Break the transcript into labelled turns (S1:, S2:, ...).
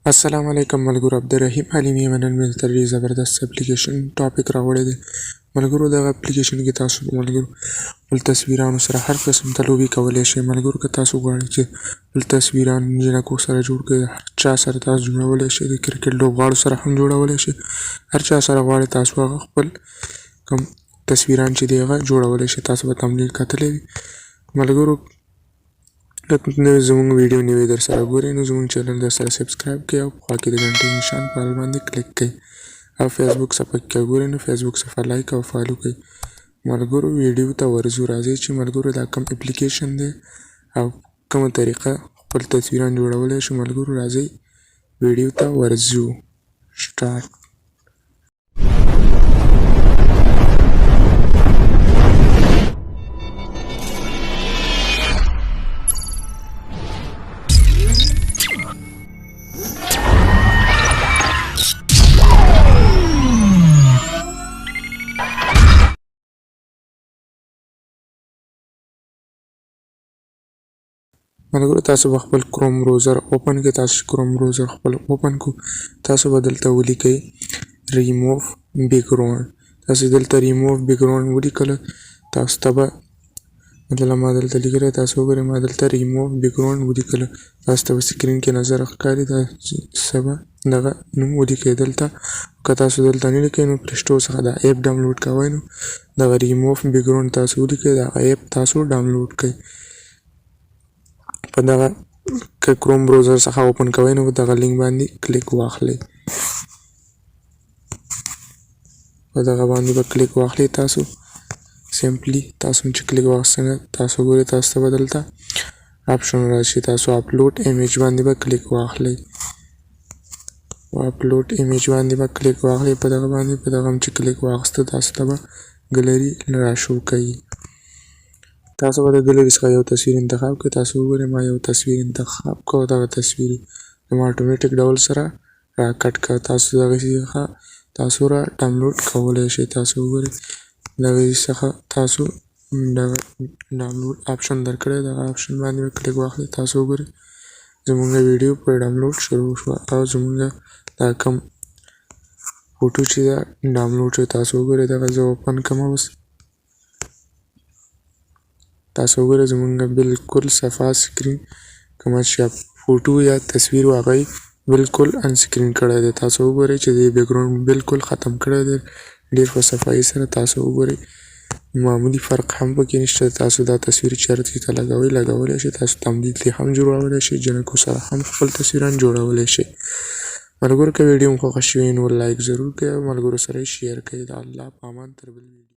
S1: السلام علیکم ملګرو. عبدالرحیم حلیمی منن مې تر زبردست اپلیکیشن ټاپک راوړی دی ملګرو. دغه اپلیکیشن کې تاسو ملګرو خپل تصویرانو سره هر قسم ته لوبي کولی شئ ملګرو. که تاسو غواړئ چې خپل تصویران جنکو سره جوړ کړئ، هر چا سره تاسو جوړولی شئ، د کرکټ لوبغاړو سره هم جوړولی شئ، هر چا سره غواړئ تاسو هغه خپل کوم تصویران چې دی هغه جوړولی شئ. تاسو به تملیل کتلی وي ملګرو. نوې زموږ ویډیو نوې در سره ګورئ نو زموږ چینل در سره سبسکرایب کړئ او په خوا کې د غنټې نشان په حال باندې کلیک کړئ او فیسبوک صفحه کې ګورئ نو فیسبوک صفحه لایک او فالو کړئ ملګرو. ویډیو ته ورځو. راځئ چې ملګرو دا کوم اپلیکیشن دی او کومه طریقه خپل تصویران جوړولی شو ملګرو. راځئ ویډیو ته ورځو. سټارټ. ملګرو تاسو به خپل کروم بروزر اوپن کړئ. تاسو کروم بروزر خپل اوپن کو تاسو به دلته ولیکئ ریموو بیکګراوند. تاسو دلته ریموو بیکګراوند ولیکله تاسو ته به مطلب ما دلته لیکلی تاسو وګورئ ما دلته ریموو بیکګراوند ولیکله تاسو ته به سکرین کې نظر ښکاري تاسو به دغه نوم ولیکئ دلته. که تاسو دلته نه لیکئ نو پلېسټور څخه دا ایپ ډاونلوډ کوئ نو دغه ریموو بیکګراوند تاسو ولیکئ دغه ایپ تاسو ډاونلوډ کړئ. په دغه که کروم بروزر څخه اوپن کوئ نو دغه لینک باندې کلیک واخلئ. په دغه باندې به کلیک واخلئ تاسو سمپلی تاسو چې کلیک واخلئ تاسو ګورئ تاسو ته به دلته اپشن راشي. تاسو اپلوډ ایمیج باندې به کلیک واخلئ. اپلوډ ایمیج باندې به کلیک واخلئ. په دغه باندې په دغه چې کلیک واخسته تاسو ته به ګلري راشو کوي. تاسو به د ګلري څخه یو تصویر انتخاب کړئ. تاسو وګورئ ما یو تصویر انتخاب کړ. دغه تصویر زما اتوماتیک ډول سره راکټ کړ. تاسو دغه څخه تاسو را ډاونلوډ کولی شئ. تاسو وګورئ دغه څخه تاسو دغه ډاونلوډ آپشن درکړی دغه آپشن باندې به کلیک واخلئ. تاسو وګورئ زموږ ویډیو پر ډاونلوډ شروع شوه او زموږ دا کوم فوټو چې ده ډاونلوډ شو. تاسو وګورئ دغه زه اوپن کړم اوس تاسو وګورئ زموږ بالکل صفا سکرین کومه چې فوټو یا تصویر و هغه بالکل ان سکرین کړی دی. تاسو وګورئ چې د بیکګراوند بالکل ختم کړی دی ډېر په صفایي سره. تاسو وګورئ معمولي فرق هم پکې نشته. تاسو دا تصویر چېرته ته لګولی شئ. تاسو تملیل یې هم جوړولی شئ. جنکو سره هم خپل تصویران جوړولی شئ ملګرو. که ویډیو مو خوښه شوې نو لایک ضرور کړئ او ملګرو سره یې شیر کړئ. د الله په امان تر بل ویډیو.